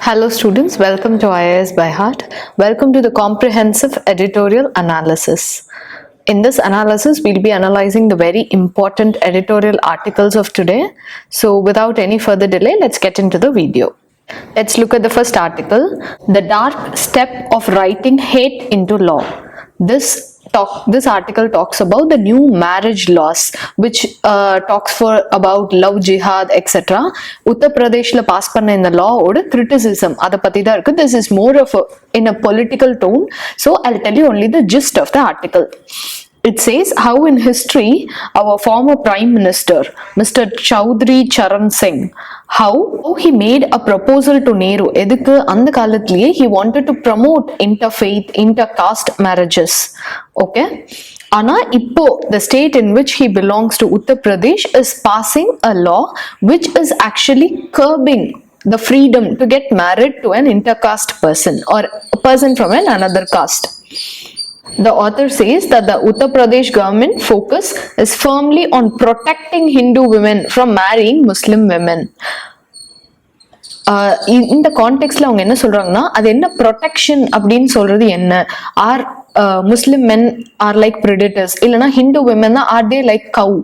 Hello students, welcome to IAS by Heart. Welcome to the comprehensive editorial analysis. In this analysis, we'll be analyzing the very important editorial articles of today. So without any further delay, let's get into the video. Let's look at the first article, The Dark Step of Writing Hate into Law. This article talks about the new marriage laws, which talks about love jihad, etc. Uttar Pradesh la pass panna in the law oda criticism adha patti da irukku. This is more of in a political tone, so I'll tell you only the gist of the article. It says how in history our former Prime Minister, Mr. Chaudhry Charan Singh, how he made a proposal to Nehru. Edukku அந்த காலத்திலேயே he wanted to promote interfaith, intercaste marriages. Okay? Ana இப்போ the state in which he belongs to, Uttar Pradesh, is passing a law which is actually curbing the freedom to get married to an intercaste person or a person from another caste. The author says that the Uttar Pradesh government focus is firmly on protecting Hindu women from marrying Muslim women. இந்த கான்டெக்ட்ல அவங்க என்ன சொல்றாங்கன்னா, அது என்ன protection அப்படின்னு சொல்றது என்ன? Are Muslim men are like predators, இல்லைன்னா ஹிந்து விமென் தான் ஆர் தே லைக் கவ்,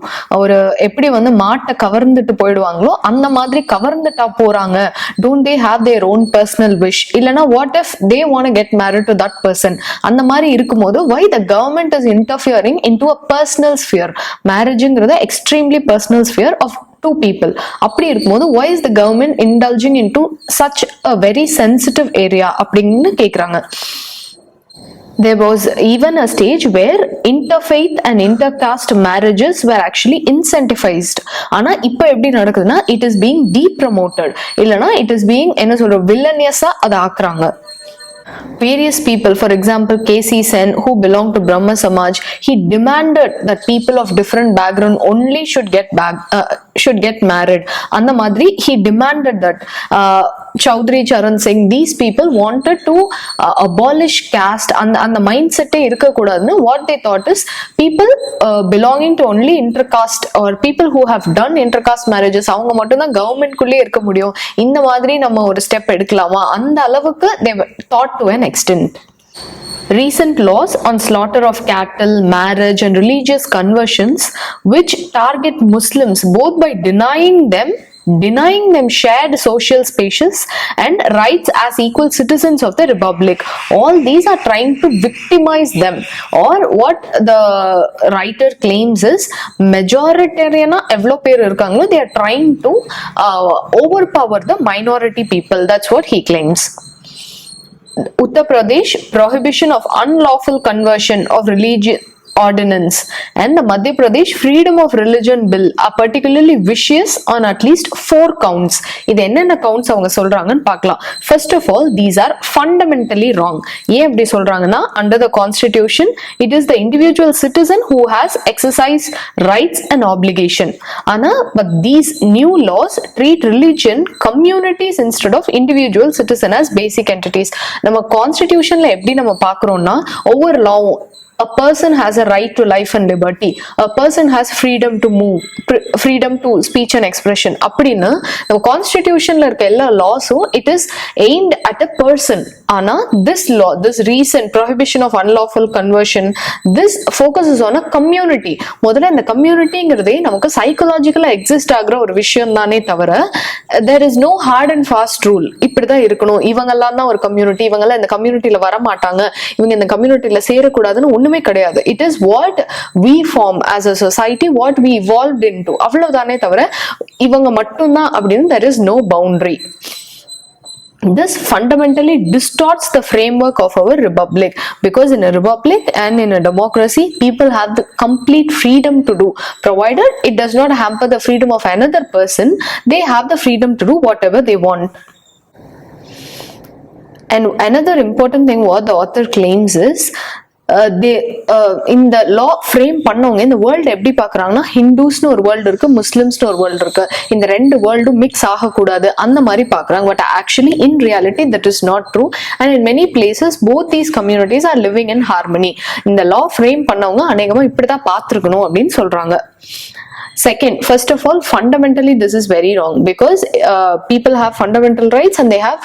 ஒரு எப்படி வந்து மாட்டை கவர்ந்துட்டு போயிடுவாங்களோ அந்த மாதிரி கவர்ந்துட்டா போறாங்க. Don't they have their own personal wish, இல்லைன்னா what if they want get married to that person? அந்த மாதிரி இருக்கும்போது why the government is interfering into a personal sphere? மேரேஜ்ங்கிறது extremely personal sphere of two people. அப்படி இருக்கும்போது why is the government indulging into such a very sensitive area அப்படின்னு கேக்குறாங்க. There was even a stage where interfaith and intercaste marriages were actually incentivized. ஆனா இப்போ எப்படி நடக்குதுன்னா, it is being depromoted, இல்லனா it is being என்ன சொல்ற villainous அதை ஆக்குறாங்க. Various people, for example KC Sen, who belonged to Brahma Samaj, he demanded that people of different background only should get married. And the madri he demanded that Chaudhry Charan Singh, these people wanted to abolish caste, and the mindset irukka kodadnu. What they thought is people belonging to only intercaste or people who have done intercaste marriages avanga mattum da government kulle irukka mudiyum, indha madri nama oru step edukalama, and alavukku they thought to an extent. Recent laws on slaughter of cattle, marriage and religious conversions, which target Muslims both by denying them shared social spaces and rights as equal citizens of the republic. All these are trying to victimize them, or what the writer claims is majoritarian evlo per irukangalo, they are trying to overpower the minority people. That's what he claims. Uttar Pradesh prohibition of unlawful conversion of religion ordinance and the Madhya Pradesh freedom of religion bill are particularly vicious on at least 4 counts. இது என்னென்ன counts அவங்க சொல்றாங்கன்னு பார்க்கலாம். First of all, these are fundamentally wrong. ஏன் அப்படி சொல்றாங்கன்னா, under the constitution it is the individual citizen who has exercised rights and obligation. ஆனா but these new laws treat religion communities instead of individual citizen as basic entities. நம்ம constitutionல எப்படி நம்ம பார்க்கறோம்னா, ஒவ்வொரு லாவும் a person has a right to life and liberty, a person has freedom to move, freedom to speech and expression. அப்படினா நம்ம கான்ஸ்டிடியூஷன்ல இருக்க எல்லா லாஸும் it is aimed at a person. ஆனா this law, this recent prohibition of unlawful conversion, this focuses on a community. முதல்ல இந்த கம்யூனிட்டிங்கிறதே நமக்கு சைக்கலாஜிக்கலா exist ஆகுற ஒரு விஷயம் தானே தவிர there is no hard and fast rule. இப்படிதான் இருக்கணும், இவங்கெல்லாம் தான் ஒரு கம்யூனிட்டி, இவங்கெல்லாம் இந்த கம்யூனிட்டியில வர மாட்டாங்க, இவங்க இந்த கம்யூனிட்டியில சேரக்கூடாதுன்னு ஒண்ணுமே கிடையாது. It is what we form as a society, what we evolved into. அவ்வளவுதானே தவிர இவங்க மட்டும்தான் அப்படின்னு there is no boundary. This fundamentally distorts the framework of our republic, because in a republic and in a democracy people have the complete freedom to do, provided it does not hamper the freedom of another person. They have the freedom to do whatever they want. And another important thing what the author claims is இந்த லா frame பண்ணவங்க இந்த world எப்படி பாக்குறாங்கன்னா, ஹிந்துஸ்னு ஒரு world இருக்கு, முஸ்லிம்ஸ்னு ஒரு world இருக்கு, இந்த ரெண்டு வேர்ல்டும் மிக்ஸ் ஆகக்கூடாது அந்த மாதிரி பாக்குறாங்க. But actually in reality that is not true, and in many places both these communities are living in harmony. இந்த லா ஃப்ரேம் பண்ணவங்க அநேகமா இப்படிதான் பார்த்திருக்கணும் அப்படின்னு சொல்றாங்க. Second, first of all, fundamentally this is very wrong, because people have fundamental rights and they have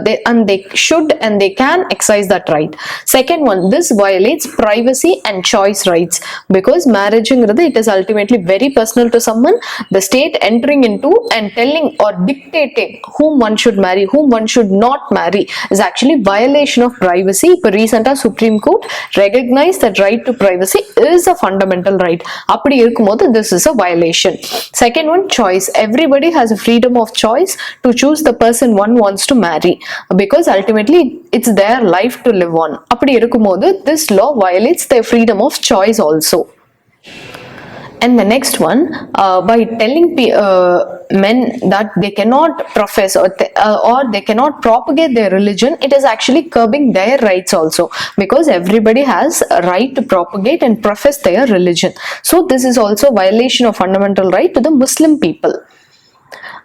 they should and they can exercise that right. Second one, this violates privacy and choice rights, because marriage it is ultimately very personal to someone. The state entering into and telling or dictating whom one should marry, whom one should not marry, is actually violation of privacy. But recent Supreme Court recognized that right to privacy is a fundamental right. அப்படி இருக்கும்போது this is a violation. Second one, choice. Everybody has a freedom of choice to choose the person one wants to marry, because ultimately it's their life to live on. அப்படி இருக்கும்போது this law violates their freedom of choice also. And the next one, by telling men that they cannot profess or they cannot propagate their religion, it is actually curbing their rights also, because everybody has a right to propagate and profess their religion. So this is also violation of fundamental right to the Muslim people.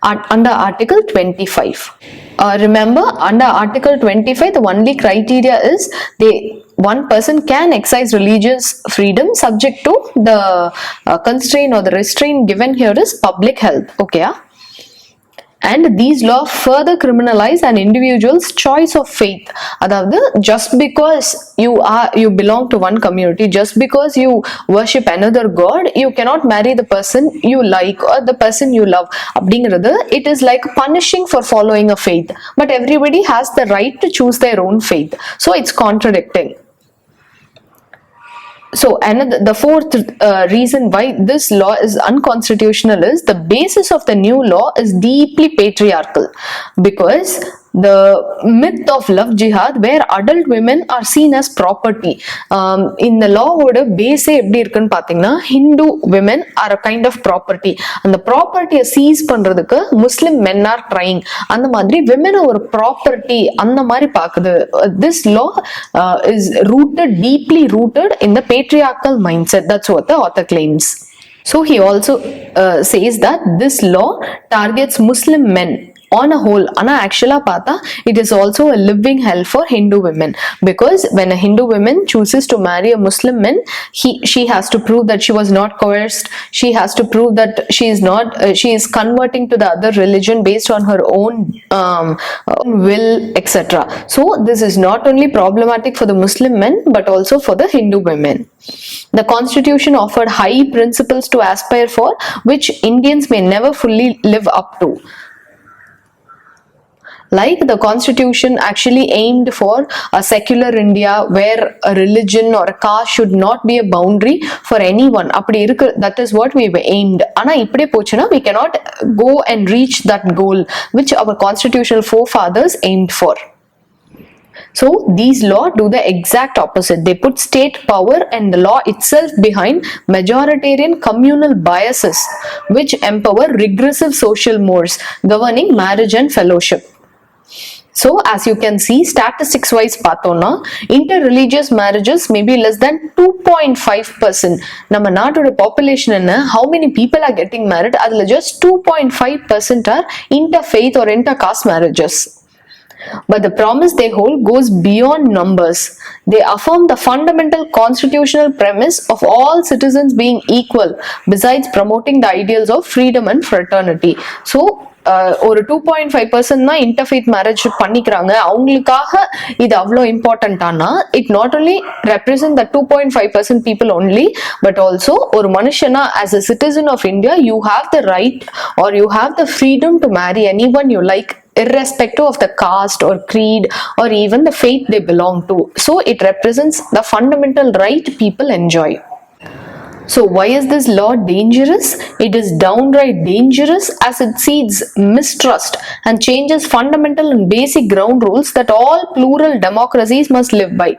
Under Article 25. Remember, under Article 25, the only criteria is one person can exercise religious freedom subject to the constraint or the restraint given here is public health. Okay. And these laws further criminalize an individual's choice of faith. Adavadhu, just because you belong to one community, just because you worship another god, you cannot marry the person you like or the person you love. Abdingiradhu, it is like punishing for following a faith. But everybody has the right to choose their own faith. So it's contradicting. So the fourth reason why this law is unconstitutional is the basis of the new law is deeply patriarchal, because the myth of love jihad, where adult women are seen as property. In the law oda base எப்படி இருக்குன்னு பாத்தீங்கன்னா, Hindu women are a kind of property. அந்த ப்ராப்பர்ட்டியை cheese பண்றதுக்கு Muslim men are trying. அந்த மாதிரி women ஒரு property அந்த மாதிரி பாக்குது. This law is deeply rooted in the patriarchal mindset. That's what the author claims. So he also says that this law targets Muslim men on a whole. Ana actually pata, it is also a living hell for Hindu women, because when a Hindu woman chooses to marry a Muslim man, she has to prove that she was not coerced. She has to prove that she is converting to the other religion based on her own will, etc. So this is not only problematic for the Muslim men but also for the Hindu women. The constitution offered high principles to aspire for, which Indians may never fully live up to. Like the constitution actually aimed for a secular India where a religion or a caste should not be a boundary for anyone. That is what we aimed. Ana ipdi pochuna, we cannot go and reach that goal which our constitutional forefathers aimed for. So these laws do the exact opposite. They put state power and the law itself behind majoritarian communal biases, which empower regressive social mores governing marriage and fellowship. So as you can see, statistics wise pathona, interreligious marriages may be less than 2.5%. Nama naatoda population enna, how many people are getting married, adula just 2.5% are interfaith or intercaste marriages. But the promise they hold goes beyond numbers. They affirm the fundamental constitutional premise of all citizens being equal, besides promoting the ideals of freedom and fraternity. So ஒரு 2.5% தான் interfaith marriage பண்ணிக்கிறாங்க, அவங்களுக்காக இது அவ்வளோ இம்பார்ட்டன்டானா, it not only represent the 2.5% people only, but also ஒரு மனுஷனா as a citizen of India you have the right or you have the freedom to marry anyone you like, irrespective of the caste or creed or even the faith they belong to. So it represents the fundamental right people enjoy. So why is this law dangerous? It is downright dangerous as it seeds mistrust and changes fundamental and basic ground rules that all plural democracies must live by.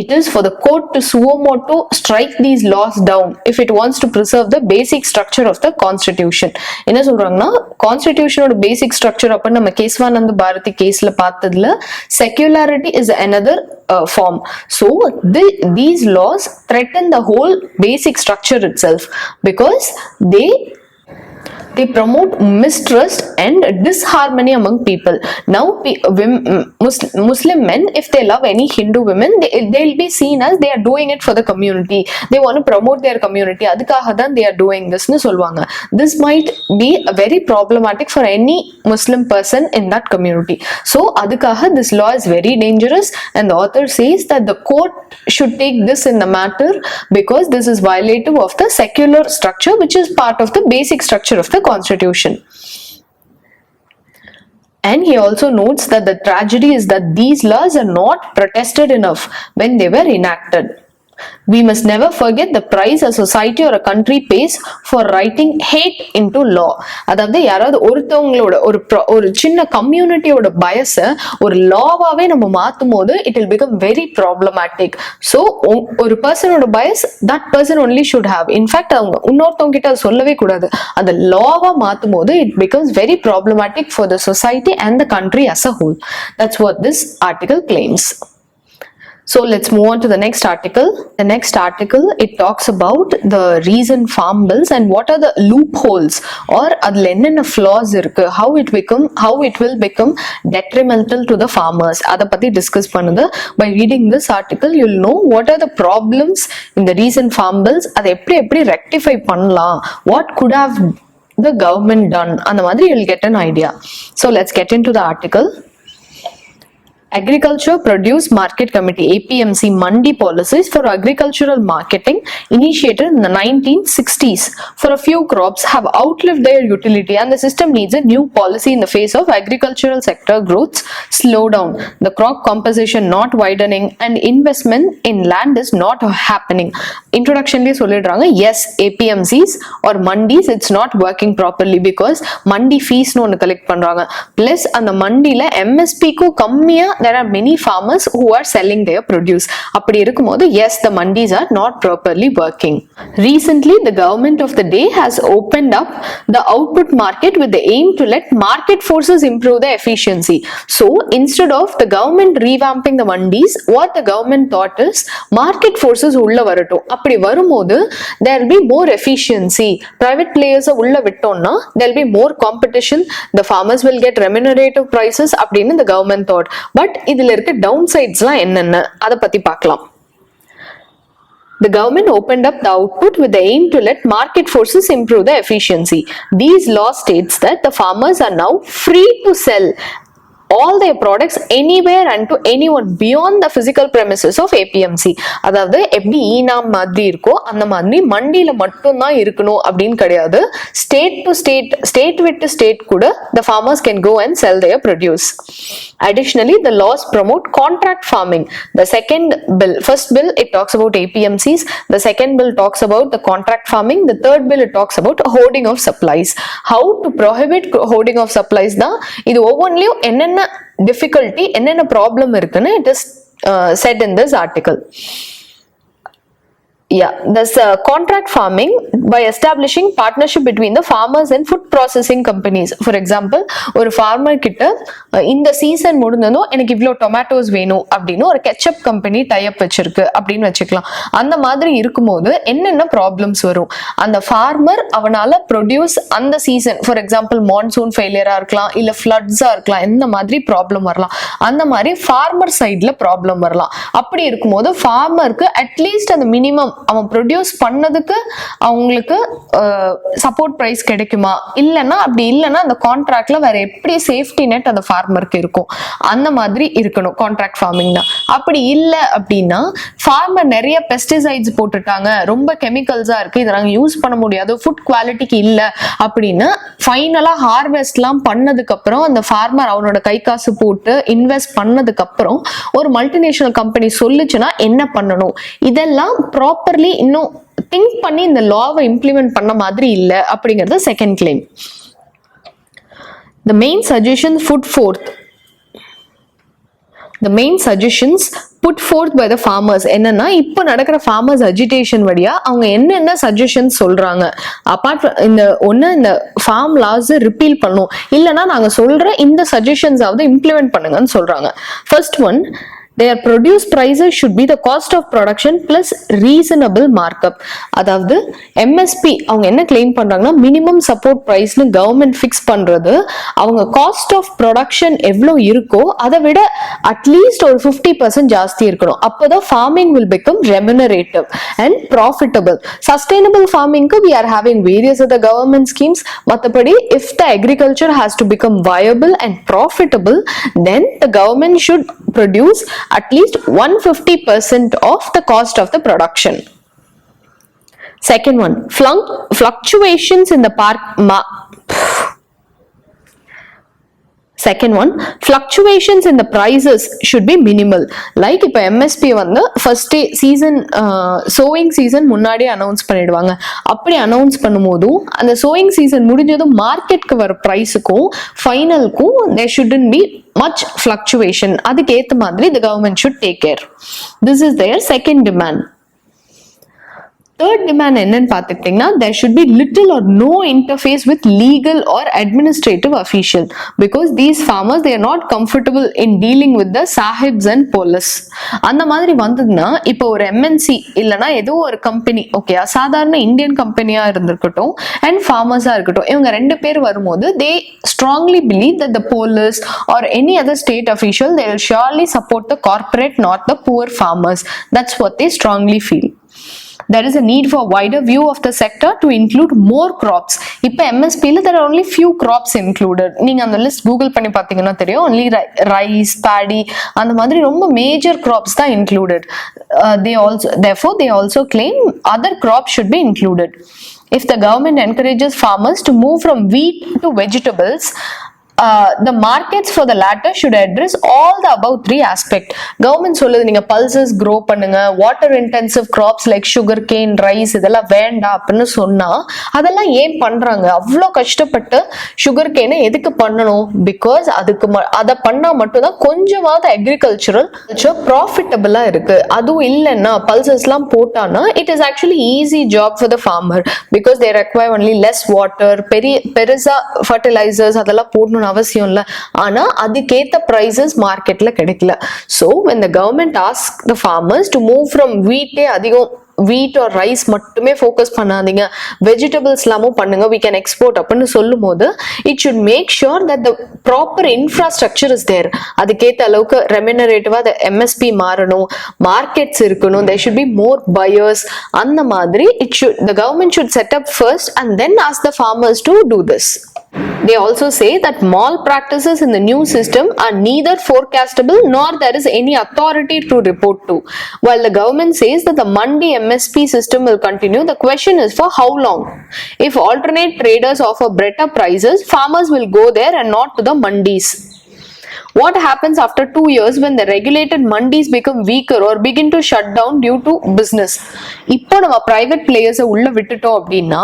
It is for the court to suo motu strike these laws down if it wants to preserve the basic structure of the constitution. என்ன சொல்றாங்கன்னா, கான்ஸ்டிடியூஷனோட பேசிக் structure அப்ப நம்ம கேசவானந்த பாரதி கேஸ்ல பார்த்ததுல secularity is another form. So these laws threaten the whole basic structure itself, because they they promote mistrust and disharmony among people. Now Muslim men, if they love any Hindu women, they'll be seen as they are doing it for the community, they want to promote their community, adukkaga than they are doing this nu solvanga. This might be very problematic for any Muslim person in that community. So adukkaga this law is very dangerous, and the author says that the court should take this in the matter because this is violative of the secular structure, which is part of the basic structure of the constitution. And he also notes that the tragedy is that these laws are not protested enough when they were enacted. We must never forget the price a society or a country pays for writing hate into law. அதாவது யாராவது ஒருத்தவங்களோட ஒரு சின்ன கம்யூனிட்டியோட பயஸ ஒரு லாவாவே நம்ம மாத்தும் போது it will become very problematic. So ஒரு பர்சனோட Paes that person only should have. In fact அவங்க இன்னொருத்தவங்க கிட்ட சொல்லவே கூடாது. அந்த லாவா மாத்தும் போது it becomes very problematic for the society and the country as a whole. That's what this article claims. So let's move on to the next article. The next article, it talks about the recent farm bills and what are the loopholes or adla enna flaws irukku, how it will become detrimental to the farmers. Adha patti discuss பண்ணுது. By reading this article, you'll know what are the problems in the recent farm bills, adha eppadi rectify பண்ணலாம், what could have the government done, and the madri you'll get an idea. So let's get into the article. Agriculture Produce Market Committee APMC Mandi policies for agricultural marketing initiated in the 1960s for a few crops have outlived their utility, and the system needs a new policy in the face of agricultural sector growth's slowdown, the crop composition not widening, and investment in land is not happening. Introduction li solidranga, yes, APMCs or mandis it's not working properly because mandi fees no one collect பண்றாங்க, plus அந்த மண்டில MSP க்கு கம்மியா there are many farmers who are selling their produce. அப்படி இருக்கும்போது yes, the mandis are not properly working. Recently the government of the day has opened up the output market with the aim to let market forces improve the efficiency. So instead of the government revamping the mandis, what the government thought is market forces உள்ள வரட்டும். அப்படி வரும்போது there will be more efficiency. Private players உள்ள விட்டோம்னா there will be more competition, the farmers will get remunerative prices அப்படின்னு the government thought. But இதுல இருக்க downsidesலாம் என்னென்ன அத பத்தி பார்க்கலாம். The government opened up the output with the aim to let market forces improve the efficiency. These law states that the farmers are now free to sell all their products anywhere and to anyone beyond the physical premises of APMC. அதாவது எப்படி ஈனாம் மாதிரி இருக்கோ அந்த மாதிரி மண்டியில மட்டும் தான் இருக்கணும் அப்படின்னு கிடையாது. ஸ்டேட் விட்டு ஸ்டேட் கூட the farmers can go and sell their produce. Additionally, the laws promote contract farming. The second bill, first bill it talks about APMCs, the second bill talks about the contract farming, the third bill it talks about hoarding of supplies. How to prohibit hoarding of supplies தான் இது ஒவ்வொன்றிலும் என்னென்ன difficulty என்னென்ன problem இருக்குன்னு it is said in this article. Yeah, this contract farming by establishing partnership between the farmers and food processing companies. For example, ஒரு farmer கிட்ட இந்த season முடிஞ்சதும் எனக்கு இவ்ளோ டொமேட்டோஸ் வேணும் அப்படின்னு ஒரு கெச்சப் கம்பெனி டைப் வச்சிருக்கு அப்படின்னு வச்சுக்கலாம். அந்த மாதிரி இருக்கும்போது என்னென்ன ப்ராப்ளம்ஸ் வரும், அந்த ஃபார்மர் அவனால ப்ரொடியூஸ் அந்த சீசன், ஃபார் எக்ஸாம்பிள் மான்சூன் ஃபெயிலியரா இருக்கலாம், இல்ல ஃப்ளட்ஸா இருக்கலாம், இந்த மாதிரி ப்ராப்ளம் வரலாம். அந்த மாதிரி ஃபார்மர் சைட்ல ப்ராப்ளம் வரலாம். அப்படி இருக்கும்போது ஃபார்மருக்கு அட்லீஸ்ட் அந்த மினிமம் அவன் ப்ரொடியூஸ் பண்ணதுக்கு அவங்களுக்கு சப்போர்ட் பிரைஸ் கிடைக்குமா, இல்லைன்னா அப்படி இல்லைன்னா அந்த கான்ட்ராக்ட்ல வேற எப்படி சேஃப்டி நெட் அந்த ஃபார்மருக்கு இருக்கும், அந்த மாதிரி இருக்கணும் கான்ட்ராக்ட் ஃபார்மிங்னா. அப்படி இல்லை அப்படின்னா ஃபார்மர் நிறைய பெஸ்டிசைட்ஸ் போட்டுட்டாங்க, ரொம்ப கெமிக்கல்ஸா இருக்கு, இதை நாங்கள் யூஸ் பண்ண முடியாது, ஃபுட் குவாலிட்டிக்கு இல்லை அப்படின்னு ஃபைனலா ஹார்வெஸ்ட்லாம் பண்ணதுக்கு அப்புறம் அந்த ஃபார்மர் அவனோட கை காசு போட்டு இன்வெஸ்ட் பண்ணதுக்கு அப்புறம் ஒரு மல்டிநேஷனல் கம்பெனி சொல்லுச்சுன்னா என்ன பண்ணணும், இதெல்லாம் ப்ராப்பர்லி இன்னும் திங்க் பண்ணி இந்த லாவை இம்ப்ளிமெண்ட் பண்ண மாதிரி இல்லை அப்படிங்கிறது second claim. The main suggestions put forth by the farmers என்னன்னா இப்போ நடக்கிற farmers agitation வழியா அவங்க என்னென்ன suggestions சொல்றாங்க. அபார்ட் இந்த ஒன்னு இந்த farm laws ரிப்பீல் பண்ணும், இல்லைன்னா நாங்க சொல்ற இந்த suggestions ஆவது இம்ப்ளிமெண்ட் பண்ணுங்கன்னு சொல்றாங்க. First one, their produce prices should be the cost of production plus reasonable markup. அதாவது MSP அவங்க என்ன கிளைம் பண்றாங்கன்னா மினிமம் சப்போர்ட் பிரைஸ்னு கவர்மெண்ட் ஃபிக்ஸ் பண்றது அவங்க காஸ்ட் ஆஃப் ப்ரொடக்ஷன் எவ்வளவு இருக்கோ அதை விட அட்லீஸ்ட் ஒரு 50% ஜாஸ்தி இருக்கணும். அப்போதான் farming will become remunerative and profitable. Sustainable farming we are having various other government schemes. மத்தபடி if the agriculture has to become viable and profitable, then the government should produce at least 150% of the cost of the production. Second one, fluctuations in the Second one, fluctuations in the prices should be minimal. Like இப்போ MSP வந்து first day season sowing season முன்னாடியே announce பண்ணிடுவாங்க. அப்படி announce பண்ணும்போதும் அந்த sowing season முடிஞ்சதும் மார்க்கெட்க்கு வர ப்ரைஸுக்கும் ஃபைனலுக்கும் there shouldn't be much fluctuation. அதுக்கு ஏத்த மாதிரி the government should take care. This is their second demand. Third demand என்னன்னு பார்த்துக்கிட்டீங்கன்னா there should be little or no interface with legal or administrative official because these farmers they are not comfortable in dealing with the sahibs and police. அந்த மாதிரி வந்ததுன்னா இப்போ ஒரு MNC இல்லைன்னா ஏதோ ஒரு கம்பெனி ஓகே சாதாரண இந்தியன் கம்பெனியா இருந்திருக்கட்டும் அண்ட் ஃபார்மர்ஸா இருக்கட்டும் இவங்க ரெண்டு பேர் வரும்போது they strongly believe that the police or any other state official they will surely support the corporate not the poor farmers. That's what they strongly feel. There is a need for wider view of the sector to include more crops. இப்போ MSPல there are only few crops included. நீங்க அந்த list Google பண்ணி பார்த்தீங்கன்னா தெரியும் only rice, paddy அந்த மாதிரி ரொம்ப major crops தான் included. Therefore they also claim other crops should be included. If the government encourages farmers to move from wheat to vegetables, the markets for the latter should address all the above three aspects. Government சொல்லுது நீங்க pulses grow பண்ணுங்க, water intensive crops like sugar cane, rice இதெல்லாம் வேண்டாம் அப்படின்னு சொன்னா அதெல்லாம் ஏன் பண்றாங்க? அவ்வளோ கஷ்டப்பட்டு சுகர் கேனை எதுக்கு பண்ணணும்? பிகாஸ் அதை பண்ணா மட்டும்தான் கொஞ்சமாவது அக்ரிகல்ச்சரல் ப்ராஃபிட்டபிளா இருக்கு. அதுவும் இல்லைன்னா பல்சஸ் எல்லாம் போட்டானா it is actually easy job for the farmer because they require only less water. பெருசா ஃபர்டிலைசர்ஸ் அதெல்லாம் போடணும் அவசியம் இல்ல. ஆனா அதுக்கேத்த பிரைசஸ் மார்க்கெட்ல கிடைக்கல. So when the government asks the farmers to move from அதிகம் wheat or rice மட்டுமே ஃபோக்கஸ் பண்ணாதீங்க, வெஜிடபிள்ஸ் எல்லாமும் பண்ணுங்க, we can export அப்படின்னு சொல்லும் போது it should make sure that the proper infrastructure is there. அதுக்கேத்த அளவுக்கு ரெமினரேட்டிவா MSP மாறணும், மார்க்கெட்ஸ் இருக்கணும், there should be more buyers. அந்த மாதிரி the government should set up first and then ask the farmers to do this. They also say that malpractices in the new system are neither forecastable nor there is any authority to report to. While the government says that the mandi MSP system will continue, the question is for how long? If alternate traders offer better prices, farmers will go there and not to the mandis. What happens after 2 years when the regulated mandis become weaker or begin to shut down due to business? இப்போ நம்ம private பிளேயர்ஸை உள்ள விட்டுட்டோம் அப்படின்னா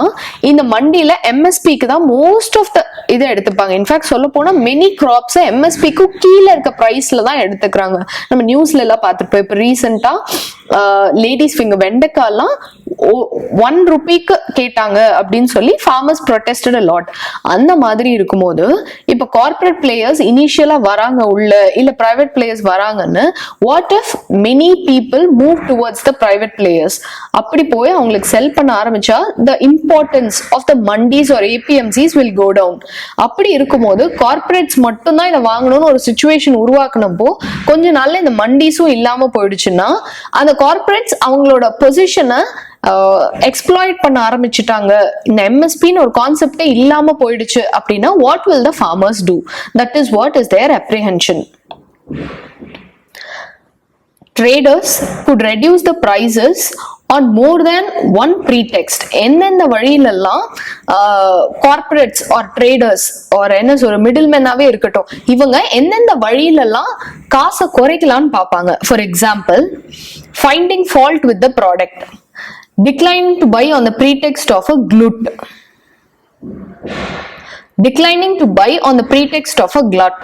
இந்த மண்டியில MSPக்கு தான் most of the இதை எடுத்துப்பாங்க. In fact சொல்ல போனா மெனி கிராப்ஸ் MSPக்கு கீழே இருக்க பிரைஸ்ல தான் எடுத்துக்கிறாங்க. நம்ம நியூஸ்ல எல்லாம் பார்த்துருப்போம். இப்போ ரீசெண்டா லேடிஸ் ஃபிங்கர் வெண்டைக்காலாம் 1 ரூபிக்கு கேட்டாங்க அப்படின்னு சொல்லி farmers protested a lot. அந்த மாதிரி இருக்கும்போது இப்போ கார்பரேட் பிளேயர்ஸ் இனிஷியலா வராங்க உள்ள இல்ல பிரைவேட் பிளேயர்ஸ் வராங்கன்னு what if many people move towards the private players? அப்படி போய் அவங்களுக்கு செல் பண்ண ஆரம்பிச்சா the importance of the mandis or APMCs will go down. அப்படி இருக்கும்போது கார்பரேட்ஸ் மட்டும் தான் இதை வாங்கணும்னு ஒரு சிச்சுவேஷன் உருவாக்குனப்போ கொஞ்ச நாள்ல இந்த மண்டிஸும் இல்லாம போயிடுச்சுன்னா அந்த கார்பரேட்ஸ் அவங்களோட பொசிஷனை எக்ஸ்ப்ளாய்ட் பண்ண ஆரம்பிச்சுட்டாங்க, இந்த MSPன்னு ஒரு கான்செப்டே இல்லாம போயிடுச்சு அப்படின்னா what will the farmers do? That is what is their apprehension. Traders could reduce the prices on more than one pretext. எந்தெந்த வழியிலெல்லாம் கார்பரேட்ஸ் ஆர் ட்ரேடர்ஸ் ஆர் என்ன சொல்ற மிடில் மேனாவே இருக்கட்டும் இவங்க எந்தெந்த வழியிலெல்லாம் காசை குறைக்கலாம்னு பார்ப்பாங்க. For example, finding fault with the product, declining to buy on the pretext of a glut, declining to buy on the pretext of a glut,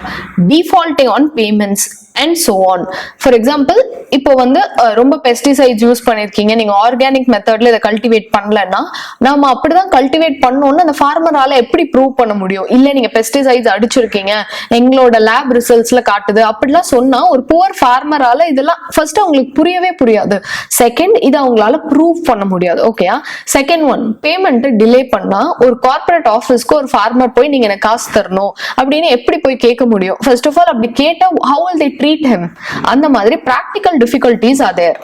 defaulting on payments and so on. For example, இப்போ வந்து ரொம்ப pesticides use பண்ணிருக்கீங்க, நீங்க organic மெத்தட்ல இதை cultivate பண்ணலன்னா நாம அப்படிதான் கல்டிவேட் பண்ணோம்னு அந்த ஃபார்மரால எப்படி ப்ரூவ் பண்ண முடியும்? இல்ல நீங்க பெஸ்டிசைட்ஸ் அடிச்சிருக்கீங்க, எங்களோட லேப் ரிசல்ட்ஸ்ல காட்டுது அப்படிலாம் சொன்னா ஒரு புவர் ஃபார்மரால இதெல்லாம் ஃபர்ஸ்ட் அவங்களுக்கு புரியவே புரியாது. செகண்ட், இது அவங்களால ப்ரூவ் பண்ண முடியாது. ஓகேயா? செகண்ட் ஒன், பேமெண்ட் டிலே பண்ணா ஒரு கார்பரேட் ஆஃபீஸ்க்கு ஒரு ஃபார்மர் போய் நீங்க எனக்கு காசு தரணும் அப்படின்னு எப்படி போய் கேட்க முடியும்? ஃபர்ஸ்ட் ஆஃப் ஆல் அப்படி கேட்டா how will they treat him? அந்த மாதிரி practical difficulties are there.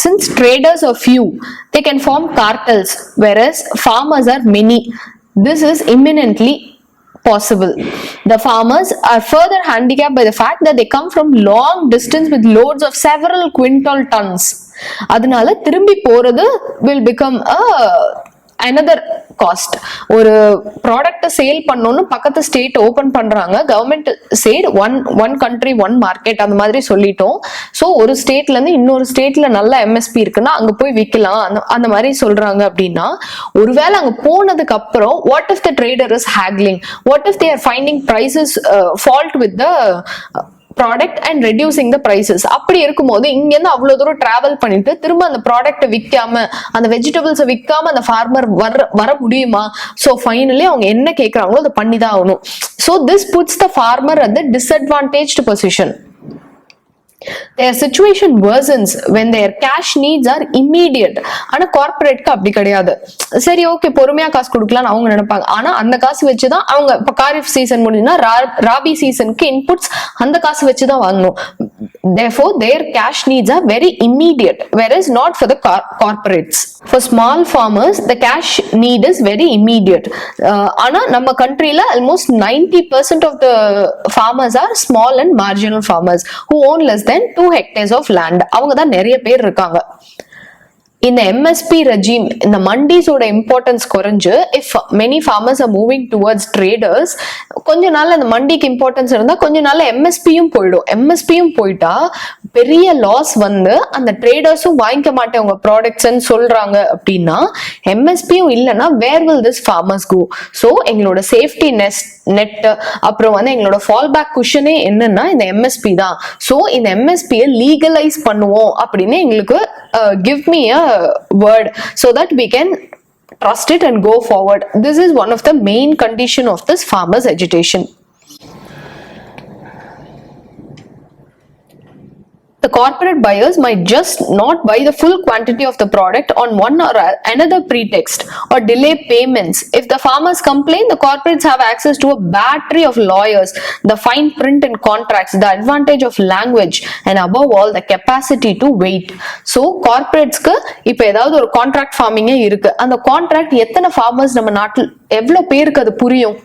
Since traders are few, they can form cartels, whereas farmers are many. This is imminently possible. The farmers are further handicapped by the fact that they come from long distance with loads of several quintal tons. அதனால திரும்பி போறது will become another cost. ஒரு product sale பண்ணனும் பக்கத்து state open பண்றாங்க, government side one country one market அந்த மாதிரி சொல்லிட்டோம். சோ ஒரு ஸ்டேட்ல இருந்து இன்னொரு ஸ்டேட்ல நல்ல எம்எஸ்பி இருக்குன்னா அங்க போய் விற்கலாம் அந்த மாதிரி சொல்றாங்க. அப்படின்னா ஒருவேளை அங்க போனதுக்கு அப்புறம் what if the trader is haggling, what if they are finding prices fault with the product and reducing the prices. அப்படி இருக்கும்போது இங்க இருந்து அவ்வளவு தூரம் டிராவல் பண்ணிட்டு திரும்ப அந்த ப்ராடக்ட் விற்காம, அந்த வெஜிடபிள்ஸ் விற்காம அந்த ஃபார்மர் வர முடியுமா? சோ ஃபைனலி அவங்க என்ன கேட்கறாங்களோ அதை பண்ணிதான் ஆகணும். So this puts the farmer at the disadvantaged position. Their situation worsens when their cash needs are immediate. ஆனா கார்பரேட்க்கு அப்படி கிடையாது. சரி ஓகே பொறுமையா காசு கொடுக்கலாம்னு அவங்க நினைப்பாங்க. ஆனா அந்த காசு வச்சுதான் அவங்க இப்ப காரிஃப் சீசன் முடிஞ்சுன்னா ராபி சீசனுக்கு இன்புட்ஸ் அந்த காசு வச்சுதான் வாங்கணும். Therefore their cash needs are very immediate, whereas not for the corporates. For small farmers the cash need is very immediate. ஆனா நம்ம கண்ட்ரில almost 90% of the farmers are small and marginal farmers who own less than 2 hectares of land. அவங்க தான் நிறைய பேர் இருக்காங்க. இந்த MSP regime, இந்த மண்டிஸோட இம்பார்ட்டன்ஸ் குறைஞ்சு if many farmers are moving towards traders, கொஞ்ச நாள் அந்த மண்டிக்கு இம்பார்ட்டன்ஸ் இருந்தா கொஞ்ச நாள் எம்எஸ்பியும் போயிடும். எம்எஸ்பியும் போயிட்டா பெரிய லாஸ் வந்து அந்த ட்ரேடர்ஸும் வாங்கிக்க மாட்டேன் உங்க ப்ராடக்ட்ஸ்ன்னு சொல்றாங்க. அப்படின்னா எம்எஸ்பியும் இல்லைன்னா where will this farmers go? So எங்களோட சேஃப்டி நெட் அப்புறம் வந்து எங்களோட ஃபால் பேக் குஷனே என்னன்னா இந்த எம்எஸ்பி தான். ஸோ இந்த எம்எஸ்பியை லீகலைஸ் பண்ணுவோம் அப்படின்னு எங்களுக்கு give me a word so that we can trust it and go forward. This is one of the main condition of this farmers agitation. The corporate buyers might just not buy the full quantity of the product on one or another pretext or delay payments. If the farmers complain, the corporates have access to a battery of lawyers, the fine print in contracts, the advantage of language, and above all the capacity to wait. So corporatesக்கு இப்ப ஏதாவது ஒரு contract ஃபார்மிங்கே இருக்கு, அந்த contract எத்தனை farmers நம்ம நாட்டில் எவ்வளவு பேருக்கு அது புரியும்?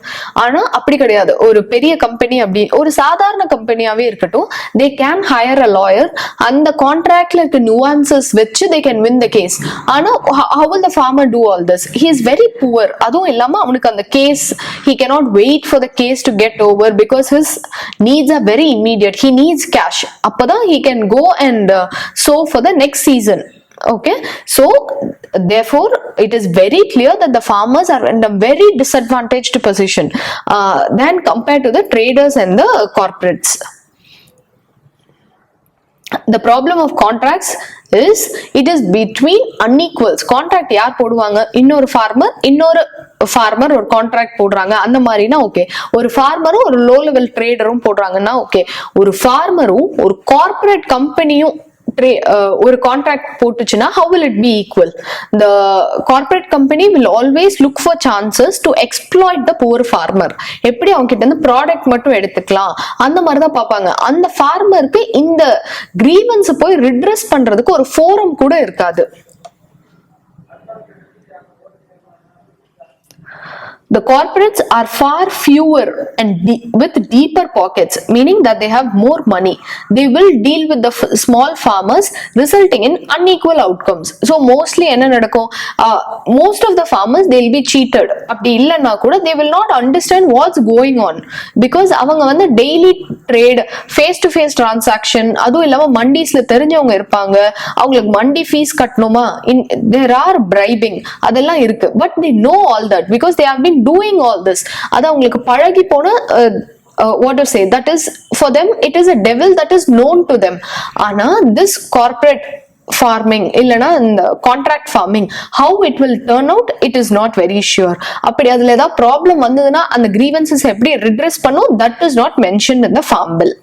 ஆனா அப்படி கிடையாது. ஒரு பெரிய கம்பெனி, அப்படி ஒரு சாதாரண கம்பெனியாவே இருக்கட்டும், they can hire a lawyer, அந்த கான்ட்ராக்ட்ல இருக்க nuances வச்சு they can win the case. ஆனா how will the farmer do all this? He is very poor. அதுவும் இல்லாம அவனுக்கு அந்த case he cannot wait for the case to get over because his needs are very immediate. He needs cash. அப்பதான் he can go and sow for the next season. Okay, so therefore it is very clear that the farmers are in a very disadvantaged position than compared to the traders and the corporates. The problem of contracts is it is between unequals. Contract யார் போடுவாங்க? இன்னொரு farmer ஒரு contract போடுறாங்க அந்த மாதிரினா okay. ஒரு ஃபார்மரும் ஒரு low level ட்ரேடரும் போடுறாங்கன்னா ஓகே. ஒரு ஃபார்மரும் ஒரு கார்பரேட் கம்பெனியும் ஒரு contract போட்டுச்சுன்னா how will it be equal? The corporate company will always look for chances to exploit the poor farmer. எப்படி அவங்க கிட்ட இருந்து ப்ராடக்ட் மட்டும் எடுத்துக்கலாம் அந்த மாதிரிதான் பார்ப்பாங்க. அந்த ஃபார்மருக்கு இந்த கிரீவன்ஸ் போய் ரிட்ரெஸ் பண்றதுக்கு ஒரு ஃபோரம் கூட இருக்காது. The corporates are far fewer and with deeper pockets, meaning that they have more money. They will deal with the small farmers, resulting in unequal outcomes. So mostly என்ன நடக்கும்? Most of the farmers they will be cheated. அப்படி இல்லைன்னா கூட they will not understand what's going on because அவங்க வந்து daily trade, face to face transaction, அதுவும் இல்லாம மண்டிஸ்ல தெரிஞ்சவங்க இருப்பாங்க, அவங்களுக்கு மண்டி ஃபீஸ் கட்டணுமா, there are bribing, அதெல்லாம் இருக்கு. But they know all that because they have been doing all this. அது அவங்களுக்கு பழகி போன what to say, that is for them it is a devil that is known to them. ஆனா this corporate farming இல்லனா இந்த contract farming, how it will turn out it is not very sure. அப்படி அதுல ஏதாவது problem வந்ததுன்னா அந்த grievances எப்படி redress பண்ணும், that is not mentioned in the farm bill.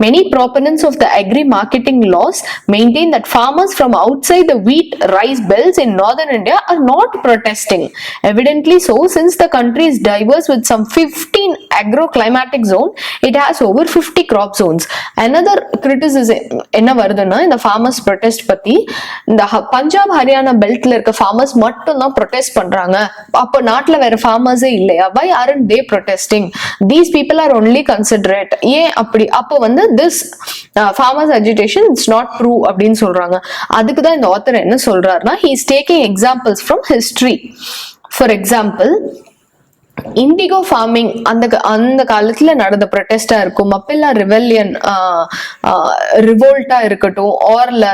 Many proponents of the agri-marketing laws maintain that farmers from outside the wheat rice belts in northern India are not protesting. Evidently so, since the country is diverse with some 15 agroclimatic zones, it has over 50 crop zones. Another criticism enna varudana in the farmers protest patti, இந்த பஞ்சாப் ஹரியானா பெல்ட்ல இருக்க farmers மட்டும் தான் protest பண்றாங்க, அப்ப நாட்டுல வேற farmers இல்லையா? Why aren't they protesting? These people are only considerate. ஏன் அப்படி? அப்ப வந்து this farmers agitation it's not true அப்படின்னு சொல்றாங்க. அதுக்கு தான் இந்த author என்ன சொல்றாருன்னா, he is taking examples from history. For example, indigo farming அந்த காலத்துல நடந்த ப்ரொட்டஸ்டா இருக்கும், மப்பில்லா ரிவெல்லியன் ரிவோல்ட்டா இருக்கட்டும், ஆர்ல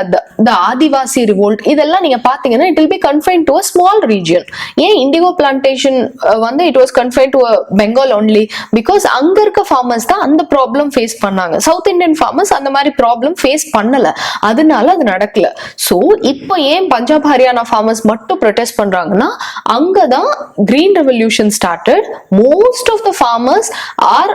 த ஆதிவாசி ரிவோல்ட், இதெல்லாம் நீங்க பாத்தீங்கன்னா it will be confined to a small region. ஏன் இண்டிகோ பிளான்டேஷன் வந்து it was confined to Bengal only? Because அங்க இருக்க ஃபார்மர்ஸ் தான் அந்த ப்ராப்ளம் ஃபேஸ் பண்ணாங்க. சவுத் இந்தியன் ஃபார்மர்ஸ் அந்த மாதிரி ப்ராப்ளம் ஃபேஸ் பண்ணல, அதனால அது நடக்கல. ஸோ இப்போ ஏன் பஞ்சாப் ஹரியானா ஃபார்மர்ஸ் மட்டும் ப்ரொட்டஸ்ட் பண்றாங்கன்னா, அங்கதான் green revolution start. Most of the farmers are,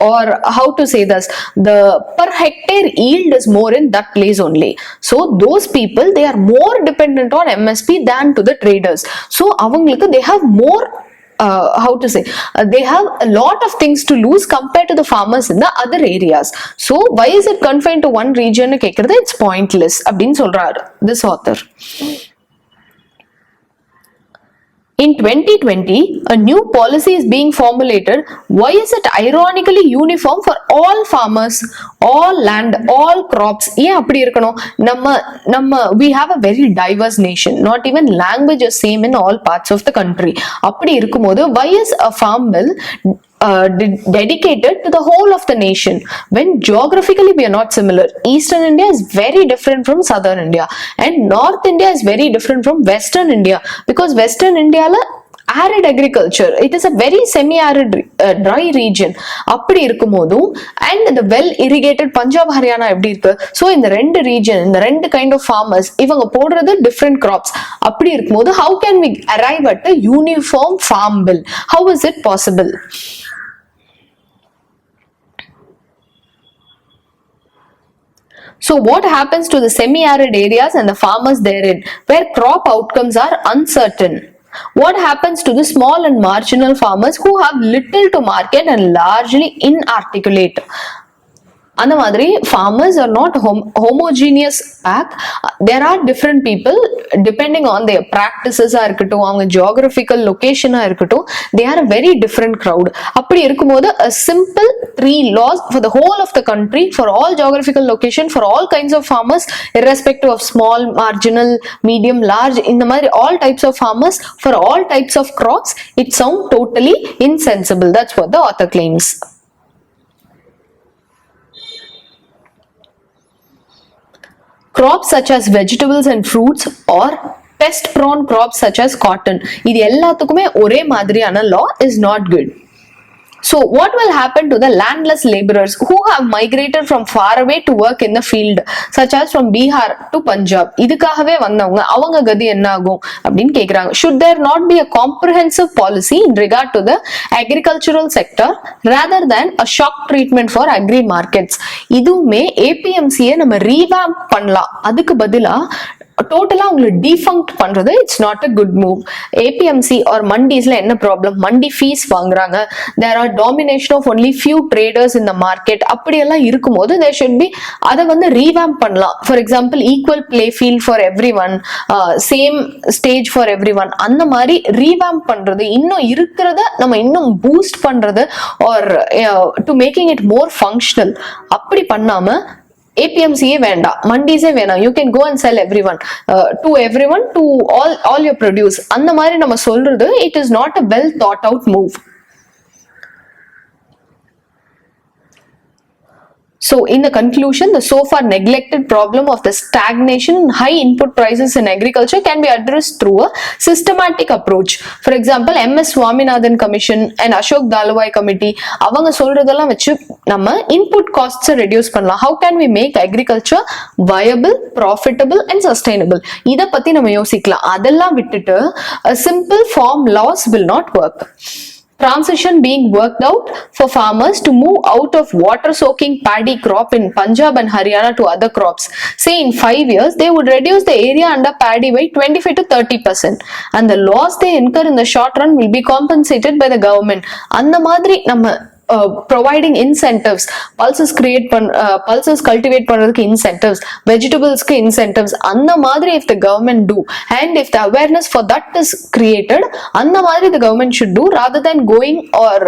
or how to say this, the per hectare yield is more in that place only. So those people, they are more dependent on MSP than to the traders. So avangalukku they have more how to say, they have a lot of things to lose compared to the farmers in the other areas. So why is it confined to one region? It's pointless abdin solrar this author. In 2020, a new policy is being formulated. Why is it ironically uniform for all farmers, all land, all crops? ஏன் அப்படி இருக்கணும்? நம்ம we have a very diverse nation. Not even language is same in all parts of the country. அப்படி இருக்கும்போது why is a farm bill dedicated to the whole of the nation when geographically we are not similar? Eastern India is very different from southern India, and North India is very different from Western India, because Western India la arid agriculture, it is a very semi-arid dry region. அப்படி இருக்கும்போதும் and the well irrigated Punjab Haryana எப்படி இருக்கு? So இந்த ரெண்டு region, இந்த ரெண்டு kind of farmers, இவங்க போடுறது different crops. அப்படி இருக்கும்போது how can we arrive at a uniform farm bill? How is it possible? So what happens to the semi-arid areas and the farmers therein, where crop outcomes are uncertain? What happens to the small and marginal farmers who have little to market and largely inarticulate? அந்த மாதிரி farmers are not homogeneous pack. There are different people depending on their practices ஆ இருக்கட்டும், அவங்க geographical location ஆ இருக்கட்டும், they are a very different crowd. அப்படி இருக்கும்போது a simple 3 laws for the whole of the country, for all geographical location, for all kinds of farmers, irrespective of small, marginal, medium, large, இந்த மாதிரி all types of farmers, for all types of crops, it sounds totally insensible. That's what the author claims. Crops such as vegetables and fruits or pest prone crops such as cotton, இது எல்லாத்துக்குமே ஒரே மாதிரியான law is not good. So what will happen to the landless laborers who have migrated from far away to work in the field, such as from Bihar to Punjab? இதுக்காகவே வந்தவங்க, அவங்க கதி என்ன ஆகும் அப்படின்னு கேக்குறாங்க. Should there not be a comprehensive policy in regard to the agricultural sector rather than a shock treatment for agri markets? இதுவுமே APMC நம்ம revamp பண்ணலாம். அதுக்கு பதிலா டோட்டலா உங்களை டிஃபங்க்ட் பண்றது it's not a good move. APMC or மண்டிஸ்ல என்ன ப்ராப்ளம்? மண்டி ஃபீஸ் வாங்குறாங்க. There are domination of only few traders in the market. அப்படியெல்லாம் இருக்கும்போது தேர் ஷுட் பி, அதை வந்து ரீவேம்ப் பண்ணலாம். For example equal play field for everyone, same stage for everyone, அந்த மாதிரி ரீவேம்ப் பண்றது, இன்னும் இருக்கிறத நம்ம இன்னும் பூஸ்ட் பண்றது, or to making it more functional. அப்படி பண்ணாம APMCயே வேண்டாம், மண்டிஸே வேணாம், you can go and sell everyone to everyone to all your produce, அந்த மாதிரி நம்ம சொல்றது it is not a well thought out move. So in the conclusion, the so far neglected problem of the stagnation and high input prices in agriculture can be addressed through a systematic approach. For example, MS Swaminathan Commission and Ashok Dalwai Committee, அவங்க சொல்றதெல்லாம் வச்சு நம்ம input costs reduce பண்ணலாம். How can we make agriculture viable, profitable and sustainable? இத பத்தி நம்ம யோசிக்கலாம். அதெல்லாம் விட்டுட்டு a simple form laws will not work. Transition being worked out for farmers to move out of water soaking paddy crop in Punjab and Haryana to other crops. Say in 5 years, they would reduce the area under paddy by 25 to 30%. And the loss they incur in the short run will be compensated by the government. அந்த மாதிரி நம்ம providing incentives, pulses cultivate பண்றதுக்கு incentives, vegetablesக்கு incentives, அந்த மாதிரி if the government do, and if the awareness for that is created, அந்த மாதிரி the government should do rather than going or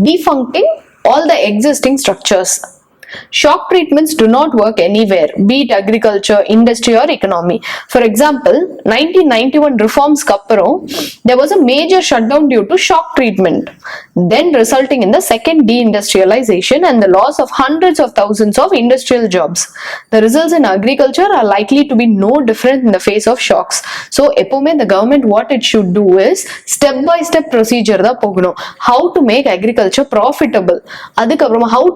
defuncting all the existing structures. Shock treatments do not work anywhere, be it agriculture, industry or economy. For example, 1991 reforms kapparam, there was a major shutdown due to shock treatment, then resulting in the second deindustrialization and the loss of hundreds of thousands of industrial jobs. The results in agriculture are likely to be no different in the face of shocks. So, எப்பவுமே the government what it should do is step by step procedure தான் போகணும். How to make agriculture profitable. அதுக்கப்புறமா how to